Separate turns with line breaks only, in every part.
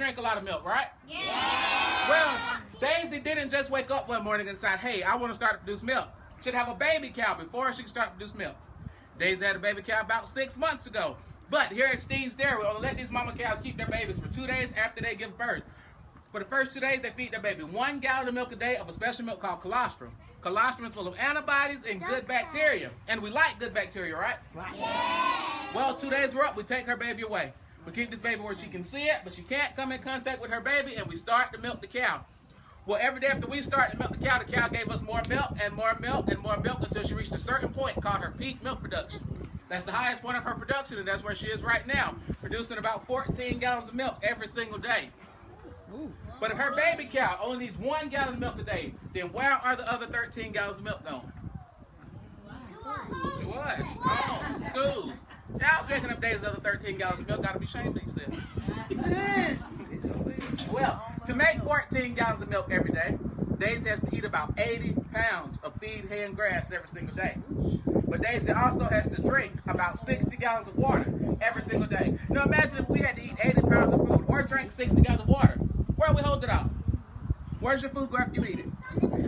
drink a lot of milk, right?
Yeah.
Well, Daisy didn't just wake up one morning and decide, hey, I want to start to produce milk. She'd have a baby cow before she could start to produce milk. Daisy had a baby cow about 6 months ago. But here at Steve's Dairy, we'll let these mama cows keep their babies for 2 days after they give birth. For the first 2 days, they feed their baby 1 gallon of milk a day of a special milk called colostrum. Colostrum is full of antibodies and good bacteria. And we like good bacteria, right?
Yeah.
Well, 2 days are up, we take her baby away. We keep this baby where she can see it, but she can't come in contact with her baby, and we start to milk the cow. Well, every day after we start to milk the cow gave us more milk and more milk and more milk until she reached a certain point called her peak milk production. That's the highest point of her production, and that's where she is right now, producing about 14 gallons of milk every single day. But if her baby cow only needs 1 gallon of milk a day, then where are the other 13 gallons of milk going? To us. Homes, schools. Y'all drinking up Daisy's other 13 gallons of milk, gotta be ashamed of yourself. Well, to make 14 gallons of milk every day, Daisy has to eat about 80 pounds of feed, hay, and grass every single day. But Daisy also has to drink about 60 gallons of water every single day. Now imagine if we had to eat 80 pounds of food or drink 60 gallons of water. Where we hold it off? Where's your food go after you eat it?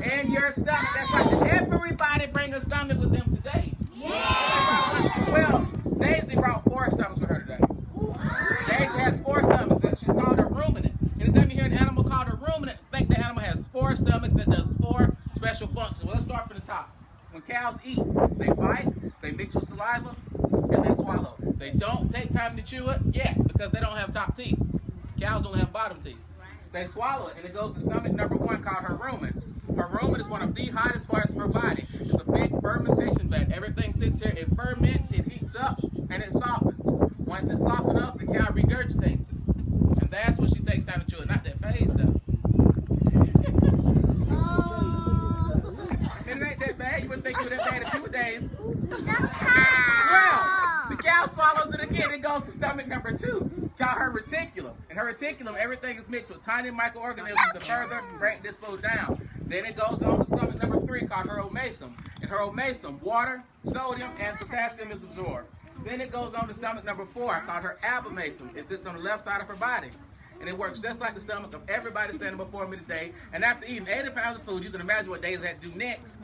In your stomach. That's right. Everybody bring a stomach with them today.
Yeah.
Well, Daisy brought 4 stomachs with her today. Daisy has 4 stomachs, and she's called a ruminant. Anytime you hear an animal called a ruminant, think the animal has 4 stomachs that does 4 special functions. Well, let's start from the top. When cows eat, they bite, they mix with saliva, and they swallow. They don't take time to chew it yet because they don't have top teeth. Cows only have bottom teeth. They swallow it, and it goes to stomach number 1 called her rumen. Her rumen is one of the hottest parts of her body. It's a big fermentation vat. Everything sits here, it ferments, it heats up, and it softens. Once it's softened up, the cow regurgitates it. And that's when she takes time to chew it, not that phase stuff. It ain't that bad. You wouldn't think it was that bad if you were Daisy. Well, the cow swallows it again. It goes to stomach number 2, called her reticulum. In her reticulum, everything is mixed with tiny microorganisms to further break this food down. Then it goes on to stomach number 3, called her omasum. In her omasum, water, sodium, and potassium is absorbed. Then it goes on to stomach number 4, called her abomasum. It sits on the left side of her body. And it works just like the stomach of everybody standing before me today. And after eating 80 pounds of food, you can imagine what Daisy had to do next.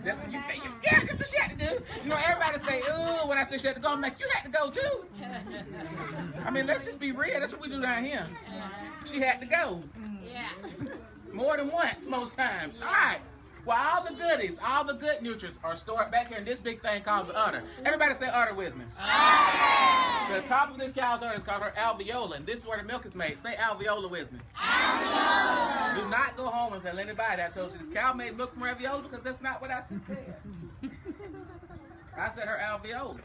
That's what you say. Yeah, that's what she had to do. You know, everybody say, ooh, when I say she had to go, I'm like, you had to go too. I mean, let's just be real. That's what we do down here. She had to go. More than once, most times. All right. Well, all the goodies, all the good nutrients are stored back here in this big thing called the udder. Everybody say udder with me. The top of this cow's udder is called her alveola, and this is where the milk is made. Say alveola with me. Alveola. Do not go home and tell anybody I told you this cow made milk from alveola, because that's not what I said. I said her alveola.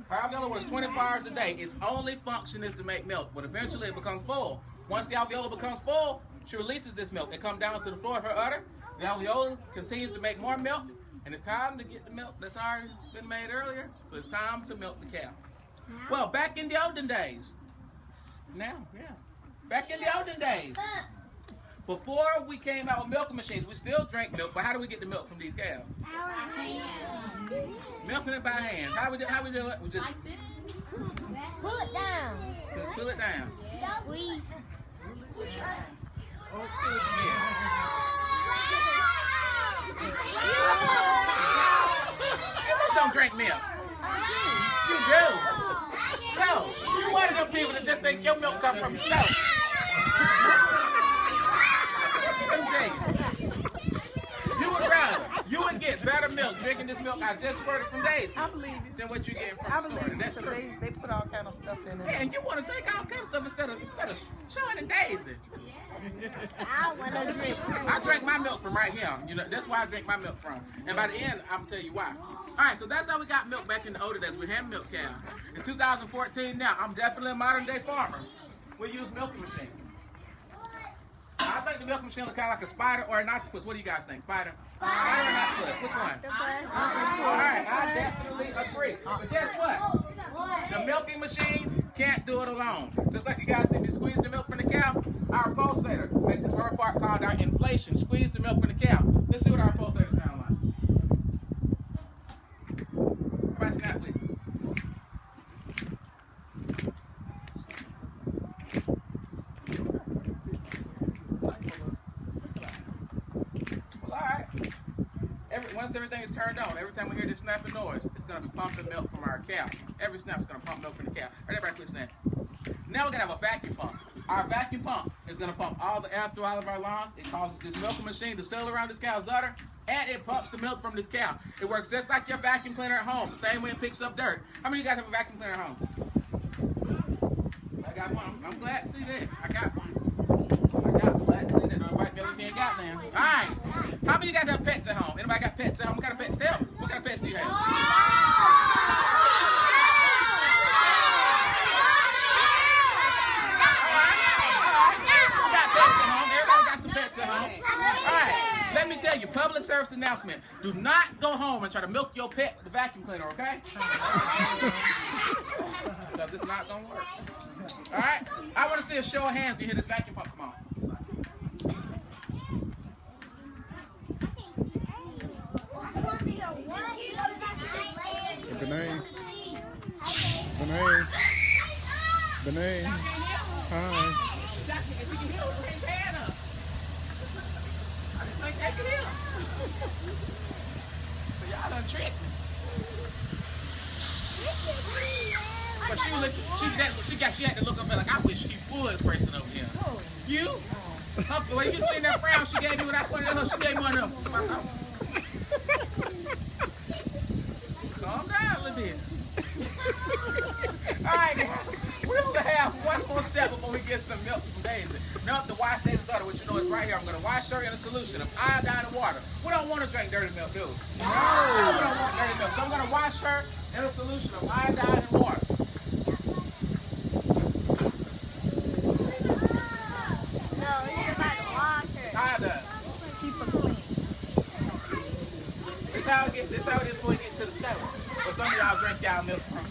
Her alveola works 24 hours a day. Its only function is to make milk, but eventually it becomes full. Once the alveola becomes full, she releases this milk. It comes down to the floor of her udder. The alveola continues to make more milk, and it's time to get the milk that's already been made earlier, so it's time to milk the cow. Well, back in the olden days, back in the olden days, before we came out with milking machines, we still drank milk, but how do we get the milk from these cows? Milking it by hand. How we do it? We just
pull it down.
Just pull it down.
Squeeze.
You don't drink milk. You do. So, you're one of them people that just think your milk comes from the stove. Let me tell you. You would get better milk drinking this milk I just squirted from Daisy.
I believe you.
Than what you get from
I
the store.
believe
And that's
you.
true.
They put all kind of stuff in it.
Yeah, and you want to take all kind of stuff instead of showing the Daisy.
I want to drink.
I drink my milk from right here. You know, that's where I drink my milk from. And by the end, I'm gonna tell you why. All right, so that's how we got milk back in the older days. We had milk cows. It's 2014 now. I'm definitely a modern day farmer. We use milking machines. I think the milking machine looks kind of like a spider or an octopus. What do you guys think? Spider? Spider or an octopus? Which one? All right, I definitely agree. But guess what? The milking machine can't do it alone. Just like you guys see me squeeze the milk from the cow, our pulsator makes this rubber part called our inflation. Squeeze the milk from the cow. Let's see what our pulsator sound like. Everybody snap with me. everything is turned on, every time we hear this snapping noise, it's going to be pumping milk from our cow. Every snap is going to pump milk from the cow. All right, everybody quit snapping. Now we're going to have a vacuum pump. Our vacuum pump is going to pump all the air through all of our lawns. It causes this milking machine to sail around this cow's udder, and it pumps the milk from this cow. It works just like your vacuum cleaner at home, the same way it picks up dirt. How many of you guys have a vacuum cleaner at home? I got one. I'm glad to see that. I got one. Glad to see that. No white milk you ain't got now. All right. How many of you guys have pets at home? Anybody got pets at home? What kind of pets? Tell me. What kind of pets do you have? Let me tell you, public service announcement. Do not go home and try to milk your pet with the vacuum cleaner, okay? Because it's not going to work. All right? I want to see a show of hands to hear this vacuum pump come on.
The name. Hi.
So y'all done tricked me. But she had to look up and like, I wish she was racing over here. You? Well, you seen that frown she gave me when I pointed at her? She gave me one of them. Calm down a little bit. All right, we're going to have one more step before we get some milk from Daisy. Now, to wash Daisy's udder, which you know is right here. I'm going to wash her in a solution of iodine and water. We don't want to drink dirty milk, do we? No. We don't want dirty milk. So I'm going to wash her in a solution of iodine and water.
No, you're about to wash her.
Iodine.
Keep her clean.
This is how it is before we get to the stove. But some of y'all drink y'all milk from.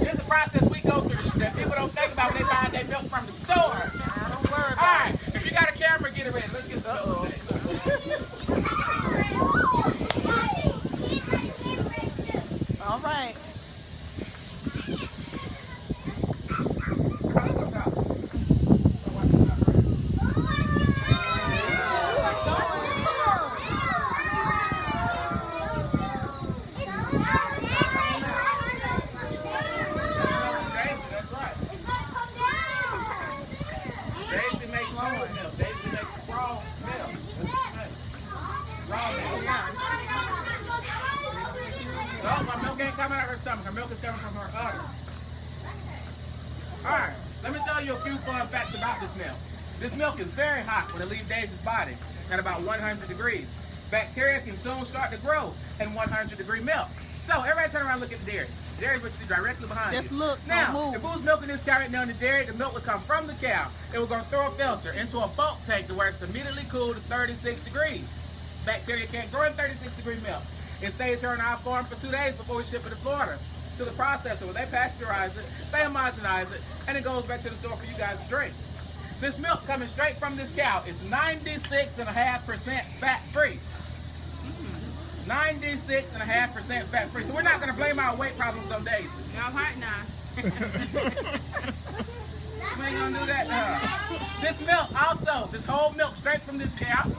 Here's the process we go through that people don't think about when they buy their milk from the store.
Don't worry about it.
All right, if you got a camera, get it ready. Let's get some milk.
All right.
No, my milk ain't coming out of her stomach. Her milk is coming from her udder. Alright, let me tell you a few fun facts about this milk. This milk is very hot when it leaves Daisy's body at about 100 degrees. Bacteria can soon start to grow in 100-degree milk. So, everybody turn around and look at the dairy. The dairy which is directly behind you.
Just look,
now,
don't move.
if we was milking this cow right now in the dairy, the milk would come from the cow. It would go through a filter into a bulk tank to where it's immediately cooled to 36 degrees. Bacteria can't grow in 36-degree milk. It stays here on our farm for 2 days before we ship it to Florida to the processor where they pasteurize it, they homogenize it, and it goes back to the store for you guys to drink. This milk coming straight from this cow is 96.5% fat-free. 96.5% fat-free. So we're not going to blame our weight problems on Daisy.
Y'all hot now.
We ain't gonna do that now. This milk also, this whole milk straight from this cow,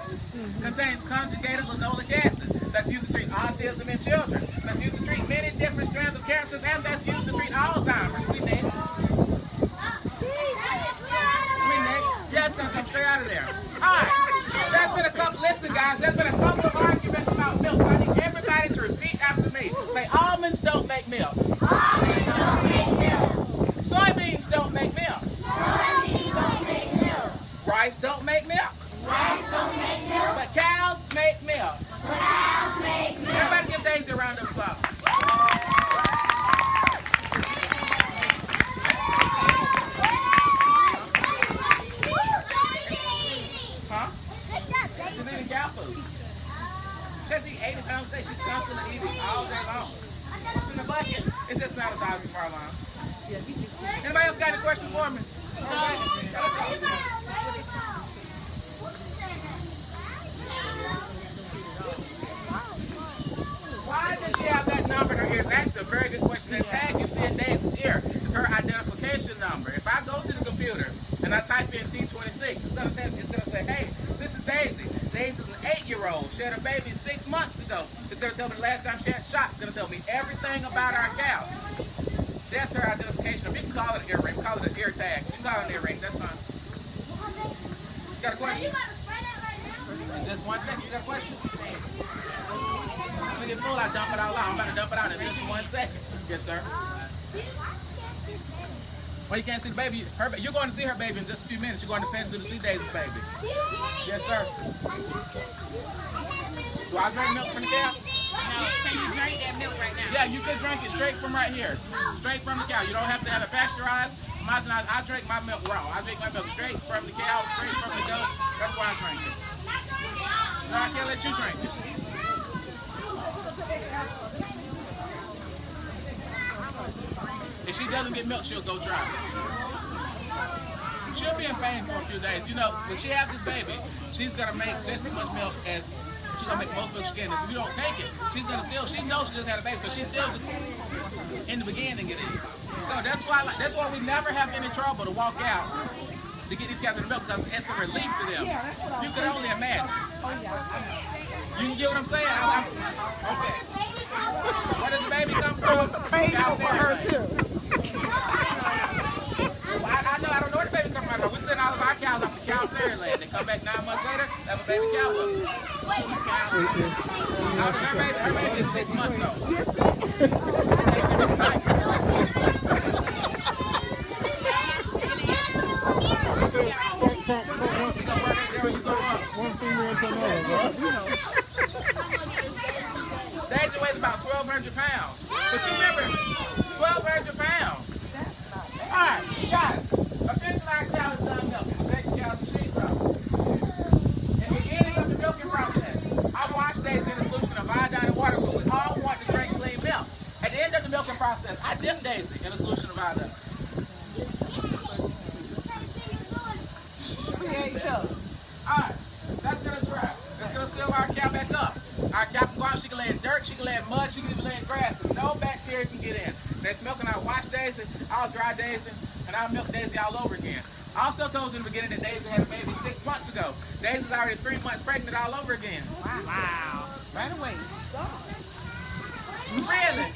contains conjugated linoleic acid that's used to treat autism in children, that's used to treat many different strands of cancers, and that's used to treat Alzheimer's. We next. Yeah, it's gonna come straight out of there. Alright, listen guys, there's been a couple of arguments about milk. I need everybody to repeat after me. Say, almonds don't make milk.
Almonds don't make milk.
Soybeans don't make milk.
Soybeans don't make milk.
Rice don't make milk.
Rice don't make milk.
But cows make milk.
Cows make milk.
Everybody give Daisy a round of applause. Huh? She's eating cow food. She has to eat 80 pounds a day. She's constantly eating all day long. What's in the bucket? It's just not a dog car line. Anybody else got any questions for me? Why does she have that number in her ear? That's a very good question. That tag you see in Daisy's ear is her identification number. If I go to the computer and I type in T26, it's gonna say, hey, this is Daisy. Daisy's an 8-year-old. She had a baby 6 months tell me the last time she had shots. She's gonna tell me everything about our cows. That's her identification. You can call it an ear ring. Call it an ear tag. You can call it an ear ring. That's fine. You got a question? Just one second. You got a question? Let me get full. I dump it all out. I'm about to dump it out in just 1 second. Yes, sir. Well, you can't see the baby. You're going to see her baby in just a few minutes. You're going to Pheasant to see Daisy's baby. Yes, sir. Do I drink milk from the cow?
No, can you drink that milk right now?
Yeah, you can drink it straight from right here. Straight from the cow. You don't have to have it pasteurized, homogenized. I drink my milk raw. I drink my milk straight from the cow, straight from the goat. That's why I drink it. No, I can't let you drink it. If she doesn't get milk, she'll go dry. She'll be in pain for a few days. You know, when she has this baby, she's gonna make just as much milk as she's gonna make most milk she can. If you don't take it, she's gonna still. She knows she just had a baby, so she's still just in the beginning it is. So that's why we never have any trouble to walk out to get these guys in the milk because it's a relief to them. You can only imagine. You can get what I'm saying? Okay. Where does the baby come from?
So it's a pain for her too.
Well, I know. I don't know where the baby come from. We send all of our cows off to Cow Fairyland. They come back 9 months later, they have a baby cow. Her baby is 6 months old.
One female to another.
Daisy weighs about 1,200 pounds. But you remember, 1,200 pounds. Alright, guys, eventually our cow is done milking. We take the cows to sheep up. In the beginning of the milking process, I wash Daisy in a solution of iodine and water, but we all want to drink clean milk. At the end of the milking process, I dip Daisy in a solution of iodine. Alright, that's gonna dry. That's gonna seal our cow back up. Our cow can go out, she can lay in dirt, she can lay in mud, she can even lay in grass, and no bacteria can get in. That's milking, I'll wash Daisy, I'll dry Daisy, and I'll milk Daisy all over again. I also told you in the beginning that Daisy had a baby 6 months ago. Daisy's already 3 months pregnant all over again.
Wow. Right away.
Really?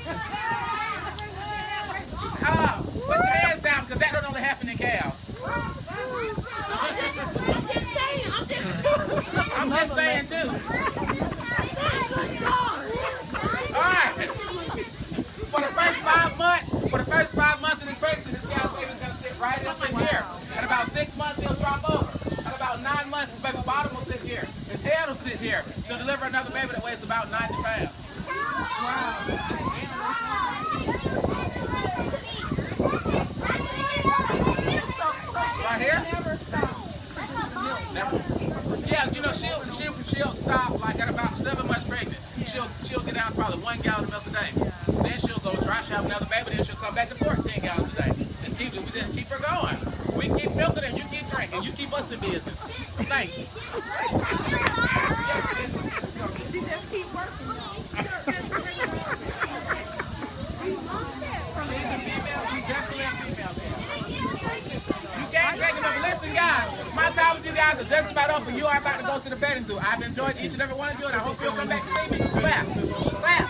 Put your hands down, because that don't only happen in cows. I'm just saying too. Alright. For the first 5 months of this pregnancy, this cow's baby is going to sit right up in here. At about 6 months, he'll drop over. At about 9 months, his baby bottom will sit here. His head will sit here. She'll deliver another baby that weighs about 90 pounds. Right here?
Never stop.
Never. Yeah, you know, she'll stop like at about 7 months pregnant. She'll get down to probably 1 gallon of milk a day. Then she'll go dry, she'll have another baby, then she'll come back to 14 gallons a day. We just keep her going. We keep milking her, you keep drinking, you keep us in business. Thank you.
She just keep working.
You can't drink enough. Listen, guys, my time with you guys is just about up, and you are about to go to the petting zoo. I've enjoyed each and every one of you, and I hope you'll come back to see me. Clap. Clap.